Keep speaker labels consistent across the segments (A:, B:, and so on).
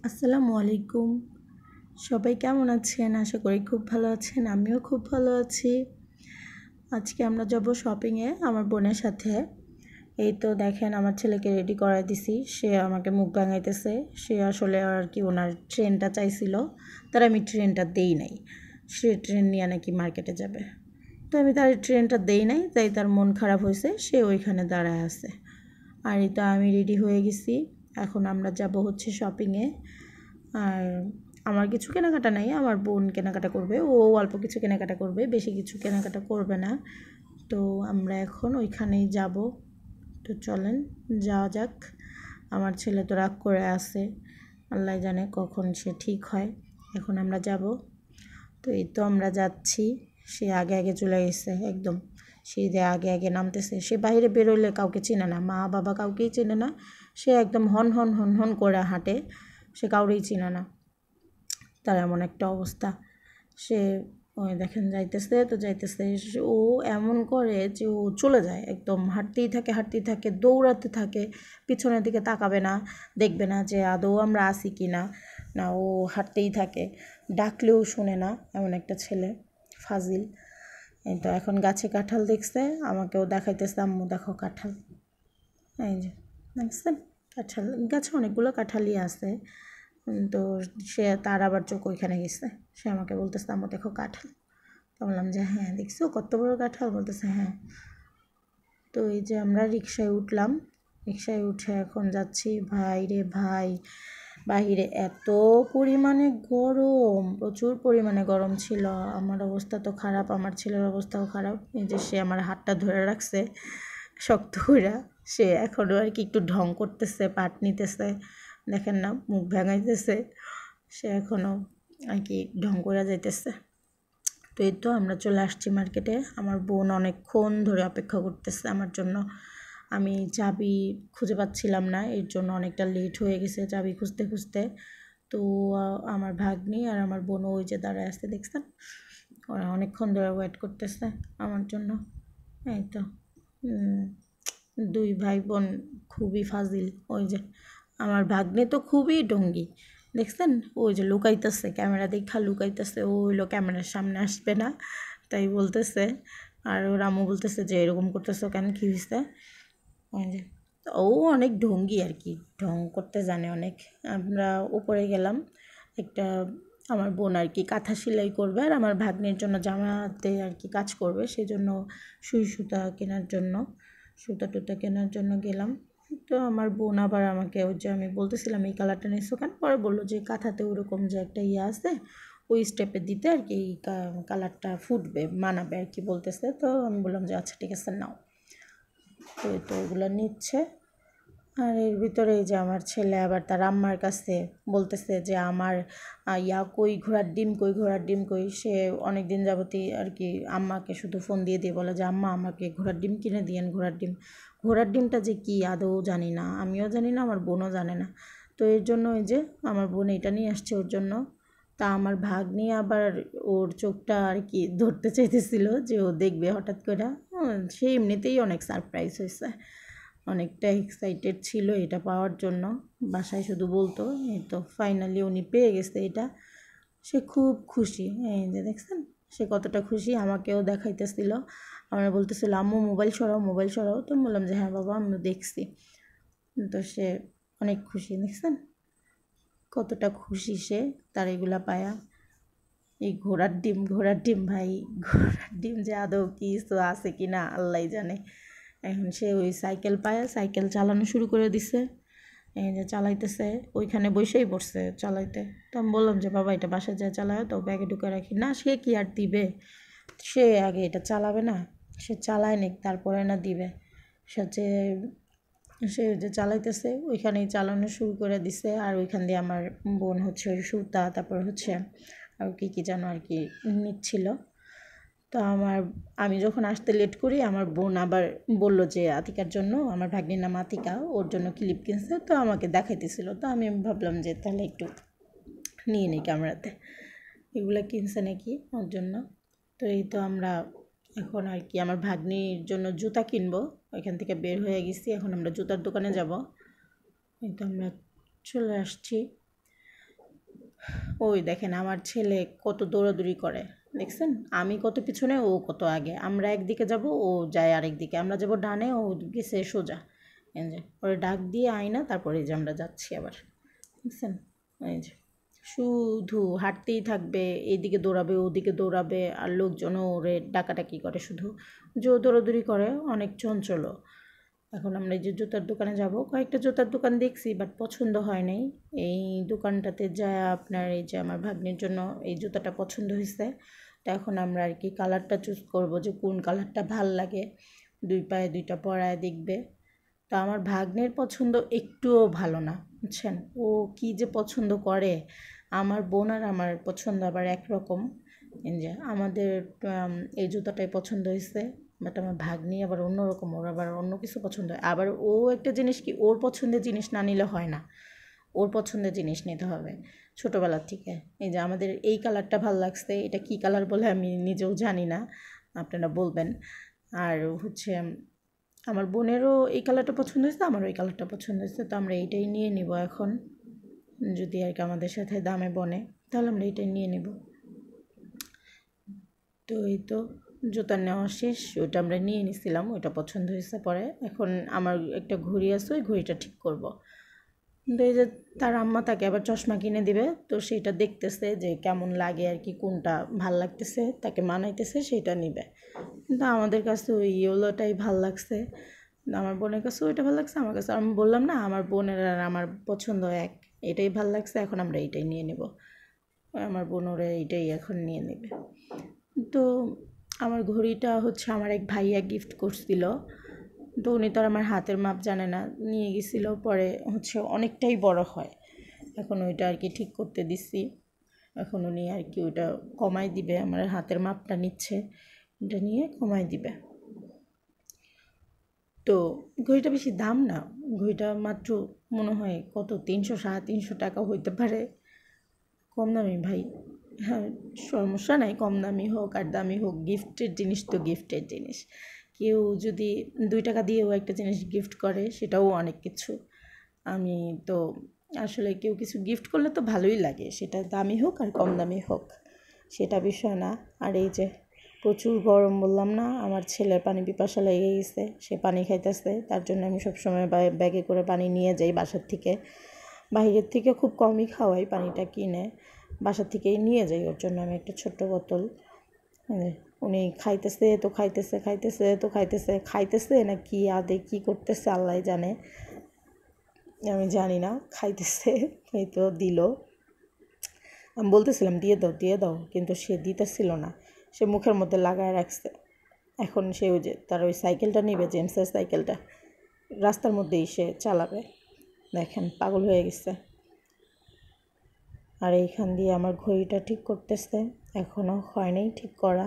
A: আসসালামু আলাইকুম। সবাই কেমন আছেন? আশা করি খুব ভালো আছেন। আমিও খুব ভালো আছি। আজকে আমরা যাব শপিংয়ে আমার বোনের সাথে। এই তো দেখেন আমার ছেলেকে রেডি করাই দিছি। সে আমাকে মুখ ভাঙাইতেছে। সে আসলে আর কি ওনার ট্রেনটা চাইছিল। তার আমি ট্রেনটা দেই নাই। সে ট্রেন নিয়ে নাকি মার্কেটে যাবে। তো আমি তার ট্রেনটা দেই নাই, তাই তার মন খারাপ হয়েছে। সে ওইখানে দাঁড়ায় আছে। আর এই তো আমি রেডি হয়ে গেছি। এখন আমরা যাব হচ্ছে শপিংয়ে। আর আমার কিছু কেনাকাটা নাই, আমার বোন কেনাকাটা করবে। ও অল্প কিছু কেনাকাটা করবে, বেশি কিছু কেনাকাটা করবে না। তো আমরা এখন ওইখানেই যাব। তো চলেন যাওয়া যাক। আমার ছেলে তো রাগ করে আছে, আল্লাহ জানে কখন সে ঠিক হয়। এখন আমরা যাব। তো এই তো আমরা যাচ্ছি। সে আগে আগে চলে গেছে একদম। সে যে আগে আগে নামতেছে। সে বাইরে বেরোলে কাউকে চেনে না, মা বাবা কাউকেই চেনে না। সে একদম হন হন হন হন করে হাঁটে। সে কাউরেই চেনে না, তার এমন একটা অবস্থা। সে ওই দেখেন যাইতেছে তো যাইতেছে। ও এমন করে যে ও চলে যায়, একদম হাঁটতেই থাকে, দৌড়াতে থাকে। পিছনের দিকে তাকাবে না, দেখবে না যে আদৌ আমরা আসি কি না। না, ও হাঁটতেই থাকে, ডাকলেও শোনে না, এমন একটা ছেলে ফাজিল। এই তো এখন গাছে কাঁঠাল দেখছে, আমাকেও দেখাইতেছে, আম্মু দেখো কাঁঠাল। এই যে দেখছেন কাঁঠাল, গাছে অনেকগুলো কাঁঠালই আছে। তো সে তার আবার চোখ ওইখানে গেছে। সে আমাকে বলতেছে আম্মু দেখো কাঁঠাল। তো বললাম যে হ্যাঁ দেখছো কত বড় কাঁঠাল, বলতেছে হ্যাঁ। তো এই যে আমরা রিক্সায় উঠলাম, রিক্সায় উঠে এখন যাচ্ছি। ভাই রে ভাই, বাহিরে এত পরিমাণে গরম, প্রচুর পরিমাণে গরম ছিল। আমার অবস্থা তো খারাপ, আমার ছেলের অবস্থাও খারাপ। এই যে সে আমার হাতটা ধরে রাখছে শক্ত করে। সে এখনও আর কি একটু ঢং করতেছে, পাট নিতেছে, দেখেন না মুখ ভেঙাইতেছে। সে এখনও আর কি ঢং করে যাইতেছে। তো এই তো আমরা চলে আসছি মার্কেটে। আমার বোন অনেকক্ষণ ধরে অপেক্ষা করতেছে আমার জন্য। আমি চাবি খুঁজে পাচ্ছিলাম না, এর জন্য অনেকটা লেট হয়ে গেছে চাবি খুঁজতে খুঁজতে। তো আমার ভাগ্নি আর আমার বোন ওই যে দাঁড়ায় আসতে দেখছেন, ওরা অনেকক্ষণ ধরে ওয়েট করতেছে আমার জন্য। এই তো দুই ভাই বোন খুবই ফাজিল। ওই যে আমার ভাগ্নে তো খুবই ডঙ্গি, দেখছেন ওই যে লুকাইতেছে, ক্যামেরা দেখা লুকাইতেছে। ও হইলো ক্যামেরার সামনে আসবে না, তাই বলতেছে। আর ওর আম্মু বলতেছে যে এরকম করতেছো কেন, কী হয়েছে। ওই যে ও অনেক ঢঙ্গি আর কি, ঢং করতে জানে অনেক। আমরা উপরে গেলাম একটা, আমার বোন আর কি কাঁথা সেলাই করবে আর আমার ভাগ্নের জন্য জামাতে আর কি কাজ করবে, সেই জন্য সুই সুতা কেনার জন্য, সুতা টুতা কেনার জন্য গেলাম। তো আমার বোন আবার আমাকে ওই যে আমি বলতেছিলাম এই কালারটা নিয়েছো কেন, পরে বললো যে কাঁথাতে ওরকম যে একটা ইয়ে আছে ওই স্টেপে দিতে আর কি এই কালারটা ফুটবে, মানাবে আর কি বলতেছে। তো আমি বললাম যে আচ্ছা ঠিক আছে নাও। তো তো ওগুলো নিচ্ছে। আর এর ভিতরে এই যে আমার ছেলে আবার তার আম্মার কাছে বলতেছে যে আমার কই ঘোড়ার ডিম কই, ঘোড়ার ডিম কই। সে অনেক দিন যাবতই আর কি আম্মাকে শুধু ফোন দিয়ে দিয়ে বলে যে আম্মা আমাকে ঘোড়ার ডিম কিনে দিয়েন, ঘোড়ার ডিম। ঘোড়ার ডিমটা যে কী আদৌ জানি না, আমিও জানি না, আমার বোনও জানে না। তো এর জন্য ওই যে আমার বোন এটা নিয়ে আসছে ওর জন্য। তা আমার ভাগ্নি আবার ওর চোখটা আর কি ধরতে চাইতেছিল যে ও দেখবে হঠাৎ করে। সে এমনিতেই অনেক সারপ্রাইজ হয়েছে, অনেকটা এক্সাইটেড ছিল এটা পাওয়ার জন্য। বাসায় শুধু বলতো, এই তো ফাইনালি উনি পেয়ে গেছে এটা। সে খুব খুশি, এই যে দেখছেন সে কতটা খুশি, আমাকেও দেখাইতেছিল। আমরা বলতেছিল আম্মু মোবাইল সরাও, মোবাইল সরাও। তো বললাম যে হ্যাঁ বাবা আমি দেখছি। তো সে অনেক খুশি, দেখছেন কতটা খুশি সে তার এগুলা পায়া। এই ঘোড়ার ডিম, ঘোড়ার ডিম ভাই, ঘোড়ার ডিম যে আদৌ কিছু আছে কি না আল্লাহ জানে। এখন সে ওই সাইকেল পায়, সাইকেল চালানো শুরু করে দিছে। এই যে চালাইতেছে, ওইখানে বসেই পড়ছে চালাইতে। তো আমি বললাম যে বাবা এটা বাসায় যায় চালায়, তো ব্যাগে ঢুকে রাখি না। সে কি আর দিবে, সে আগে এটা চালাবে না, সে চালায় নিক তারপরে না দিবে। সে যে সে যে চালাইতেছে ওইখানেই চালানো শুরু করে দিছে। আর ওইখান দিয়ে আমার বোন হচ্ছে ওই সুতা, তারপর হচ্ছে আর কি কী যেন আর কি নিচ্ছিল। তো আমি যখন আসতে লেট করি, আমার বোন আবার বলল যে আতিকার জন্য, আমার ভাগ্নির নাম আতিকা, ওর জন্য ক্লিপ কিনছে। তো আমাকে দেখাইতেছিল। তো আমি ভাবলাম যে তাহলে একটু নিয়ে নিই ক্যামেরাতে, এগুলো কিনছে নাকি ওর জন্য। তো এই তো আমরা এখন আর কি আমার ভাগ্নির জন্য জুতা কিনবো, ওইখান থেকে বের হয়ে গেছি। এখন আমরা জুতার দোকানে যাব। এই তো আমরা চলে আসছি। ওই দেখেন আমার ছেলে কত দৌড়াদৌড়ি করে, দেখছেন? আমি কত পিছনে, ও কত আগে। আমরা একদিকে যাব, ও যায় আরেক দিকে। আমরা যাব ডানে, ও গেছে সোজা। এই যে ওরে ডাক দিয়ে আয় না, তারপরে এই যে আমরা যাচ্ছি আবার, দেখছেন? এই যে শুধু হাঁটতেই থাকবে, এইদিকে দৌড়াবে ওদিকে দৌড়াবে, আর লোকজনও ওরে ডাকাডাকি করে শুধু। যে ও দৌড়াদৌড়ি করে, অনেক চঞ্চল। এখন আমরা এই যে জুতার দোকানে যাব, কয়েকটা জুতার দোকান দেখছি বাট পছন্দ হয় নাই। এই দোকানটাতে যা আপনার এই যে আমার ভাগ্নের জন্য এই জুতাটা পছন্দ হয়েছে। তো এখন আমরা আর কি কালারটা চুজ করব যে কোন কালারটা ভাল লাগে, দুই পায়ে দুইটা পরায় দেখবে। তো আমার ভাগ্নের পছন্দ একটুও ভালো না, বুঝছেন? ও কি যে পছন্দ করে। আমার বোন আর আমার পছন্দ আবার একরকম। এই যে আমাদের এই জুতাটাই পছন্দ হয়েছে, বাট আমার ভাগ্নি আবার অন্যরকম, ওর আবার অন্য কিছু পছন্দ হয়। আবার ও একটা জিনিস কি, ওর পছন্দের জিনিস না নিলে হয় না, ওর পছন্দের জিনিস নিতে হবে ছোটোবেলার থেকে। এই যে আমাদের এই কালারটা ভালো লাগছে, এটা কী কালার বলে আমি নিজেও জানি না, আপনারা বলবেন। আর হচ্ছে আমার বোনেরও এই কালারটা পছন্দ হয়েছে, আমারও এই কালারটা পছন্দ হয়েছে। তো আমরা এইটাই নিয়ে নিব এখন, যদি আর কি আমাদের সাথে দামে বনে তাহলে আমরা এইটাই নিয়ে নিব। তো এই তো জুতা নেওয়া শেষ, ওইটা আমরা নিয়ে নিছিলাম, ওইটা পছন্দ হয়েছে পরে। এখন আমার একটা ঘড়ি আছে, ওই ঘড়িটা ঠিক করব। কিন্তু এই যে তার আম্মা তাকে আবার চশমা কিনে দিবে, তো সেটা দেখতেছে যে কেমন লাগে আর কি, কোনটা ভাল লাগতেছে তাকে মানাইতেছে সেটা নিবে। কিন্তু আমাদের কাছে ওই ইয়েলোটাই ভাল লাগছে, আমার বোনের কাছে ওইটা ভালো লাগছে। আমার কাছে আমি বললাম না, আমার বোনের আর আমার পছন্দ এক, এটাই ভাল লাগছে, এখন আমরা এইটাই নিয়ে নেব। আমার বোন ওরা এইটাই এখন নিয়ে নেবে। তো আমার ঘড়িটা হচ্ছে আমার এক ভাইয়া গিফট করছিল। তো উনি তো আর আমার হাতের মাপ জানে না, নিয়ে গেছিলো, পরে হচ্ছে অনেকটাই বড় হয়। এখন ওইটা আর কি ঠিক করতে দিছি। এখন উনি আর কি ওইটা কমাই দিবে, আমার হাতের মাপটা নিচ্ছে, এটা নিয়ে কমাই দিবে। তো ঘড়িটা বেশি দাম না, ঘড়িটা মাত্র মনে হয় কত 300-350 টাকা হইতে পারে, কম দামি ভাই। হ্যাঁ, সমস্যা নাই, কম দামি হোক আর দামি হোক, গিফটের জিনিস তো গিফটের জিনিস। কেউ যদি 2 টাকা দিয়েও একটা জিনিস গিফট করে সেটাও অনেক কিছু। আমি তো আসলে কেউ কিছু গিফট করলে তো ভালোই লাগে, সেটা দামি হোক আর কম দামি হোক, সেটা বিষয় না। আর এই যে প্রচুর গরম, বললাম না আমার ছেলের পানি পিপাসা লেগে গেছে, সে পানি খাইতেছে, তার জন্য আমি সবসময় ব্যাগে করে পানি নিয়ে যাই বাসার থেকে। বাইরের থেকে খুব কমই খাওয়াই, পানিটা কিনে বাসার থেকেই নিয়ে যাই, ওর জন্য আমি একটা ছোট্ট বোতল। উনি খাইতেছে তো খাইতেছে, খাইতেছে তো খাইতেছে, খাইতেছে না কি আদে কী করতেছে আল্লাহ জানে, আমি জানি না, খাইতেছে। এই তো দিল, আমি বলতেছিলাম দিয়ে দাও দিয়ে দাও, কিন্তু সে দিতেছিল না, সে মুখের মধ্যে লাগায় রাখছে। এখন সে ওই যে তার ওই সাইকেলটা নিবে, জেমসের সাইকেলটা, রাস্তার মধ্যেই সে চালাবে, দেখেন পাগল হয়ে গেছে। আর এইখান দিয়ে আমার ঘড়িটা ঠিক করতেছে, এখনও হয়নি ঠিক করা।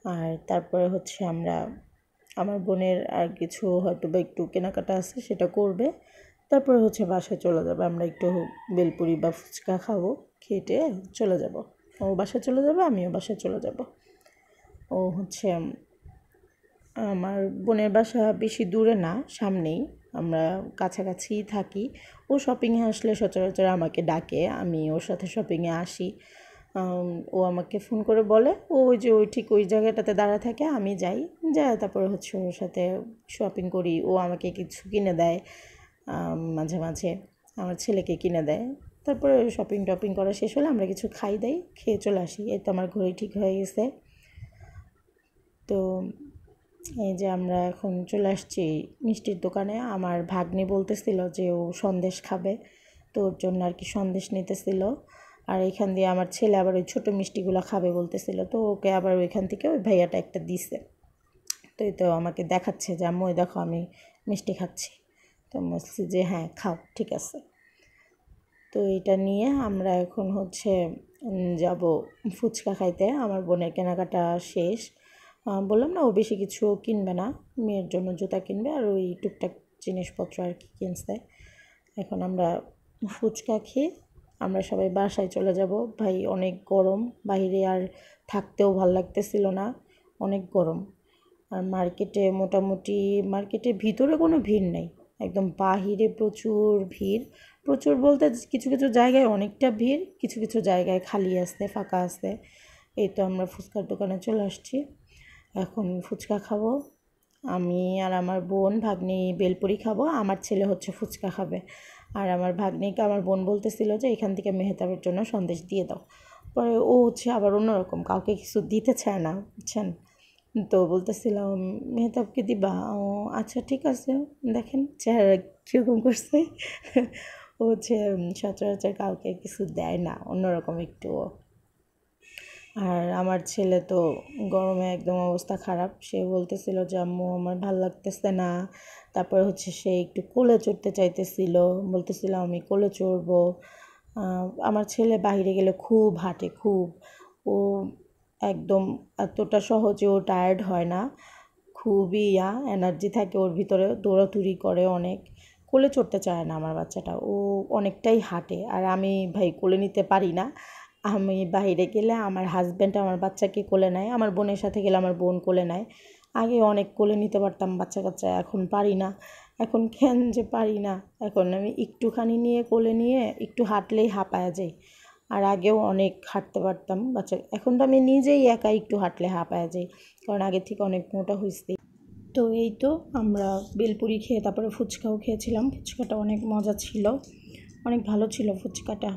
A: আর তারপরে হচ্ছে আমরা, আমার বোনের আর কিছু হয়তো বা একটু কেনাকাটা আছে সেটা করবে, তারপরে হচ্ছে বাসায় চলে যাবে। আমরা একটু বেলপুরি বা ফুচকা খাবো, খেটে চলে যাব। ও বাসায় চলে যাবে, আমিও বাসায় চলে যাব। ও হচ্ছে আমার বোনের বাসা বেশি দূরে না, সামনেই, আমরা কাছাকাছিই থাকি। ও শপিংয়ে আসলে সচরাচর আমাকে ডাকে, আমি ওর সাথে শপিংয়ে আসি। ও আমাকে ফোন করে বলে, ও ওই যে ওই ঠিক ওই জায়গাটাতে দাঁড়ায় থাকে, আমি যাই, যাই তারপরে হচ্ছে ওর সাথে শপিং করি। ও আমাকে কিছু কিনে দেয়, মাঝে মাঝে আমার ছেলেকে কিনে দেয়। তারপরে শপিং টপিং করা শেষ হলে আমরা কিছু খাই দাই, খেয়ে চলে আসি। এই তো আমার ঘড়ি ঠিক হয়ে গেছে। তো এই যে আমরা এখন চলে আসছি মিষ্টির দোকানে। আমার ভাগ্নি বলতেছিল যে ও সন্দেশ খাবে, তো ওর জন্য আর কি সন্দেশ নিতেছিল। আর এইখান দিয়ে আমার ছেলে আবার ওই ছোটো মিষ্টিগুলো খাবে বলতেছিল, তো ওকে আবার ওইখান থেকে ওই ভাইয়াটা একটা দিছে। তো এই তো আমাকে দেখাচ্ছে যে আম্মু ওই দেখো আমি মিষ্টি খাচ্ছি। তো বলছি যে হ্যাঁ খাও, ঠিক আছে। তো এটা নিয়ে আমরা এখন হচ্ছে যাব ফুচকা খাইতে। আমার বোনের কেনাকাটা শেষ, বললাম না ও বেশি কিছু কিনবে না, মেয়ের জন্য জুতা কিনবে আর ওই টুকটাক জিনিসপত্র আর কি কিনছে। এখন আমরা ফুচকা খেয়ে আমরা সবাই বাসায় চলে যাব। ভাই অনেক গরম, বাইরে আর থাকতেও ভাল লাগতেছিল না, অনেক গরম। আর মার্কেটে মোটামুটি, মার্কেটের ভিতরে কোনো ভিড় নেই, একদম বাহিরে প্রচুর ভিড়, প্রচুর বলতে কিছু কিছু জায়গায় অনেকটা ভিড়, কিছু কিছু জায়গায় খালি আছে, ফাঁকা আছে। এই তো আমরা ফুচকার দোকানে চলে আসছি, এখন ফুচকা খাবো। আমি আর আমার বোন ভাগ্নি বেলপুরি খাবো, আমার ছেলে হচ্ছে ফুচকা খাবে। আর আমার ভাগ্নিকে আমার বোন বলতেছিল যে এখান থেকে মেহতাবের জন্য সন্দেশ দিয়ে দাও। পরে ও হচ্ছে আবার অন্যরকম, কাউকে কিছু দিতে চায় না, বুঝছেন। তো বলতেছিলাম মেহতাবকে দিবা, ও আচ্ছা ঠিক আছে। দেখেন চেহারা কীরকম করছে। ও হচ্ছে সচরাচর কাউকে কিছু দেয় না, অন্যরকম একটু। আর আমার ছেলে তো গরমে একদম অবস্থা খারাপ, সে বলতেছিল যে আম্মু আমার ভাল লাগতেছে না। তারপরে হচ্ছে সে একটু কোলে চড়তে চাইতেছিল, বলতেছিল আমি কোলে চড়বো। আমার ছেলে বাইরে গেলে খুব হাঁটে, খুব। ও একদম এতটা সহজে ও টায়ার্ড হয় না, খুবই এনার্জি থাকে ওর ভিতরে, দৌড়াদৌড়ি করে অনেক। কোলে চড়তে চায় না আমার বাচ্চাটা, ও অনেকটাই হাঁটে। আর আমি ভাই কোলে নিতে পারি না। আমি বাইরে গেলে আমার হাজব্যান্ড আমার বাচ্চাকে কোলে নেয়, আমার বোনের সাথে গেলে আমার বোন কোলে নেয়। আগে অনেক কোলে নিতে পারতাম বাচ্চা কাচ্চা, এখন পারি না। এখন কেন যে পারি না, এখন আমি একটুখানি নিয়ে কোলে নিয়ে একটু হাঁটলেই হাঁপায়া যাই। আর আগেও অনেক হাঁটতে পারতাম বাচ্চা, এখন তো আমি নিজেই একা একটু হাঁটলে হাঁপায়া যাই, কারণ আগের থেকে অনেক মোটা হয়েছি। তো এই তো আমরা বেলপুরি খেয়ে তারপরে ফুচকাও খেয়েছিলাম, ফুচকাটা অনেক মজা ছিল, অনেক ভালো ছিল ফুচকাটা।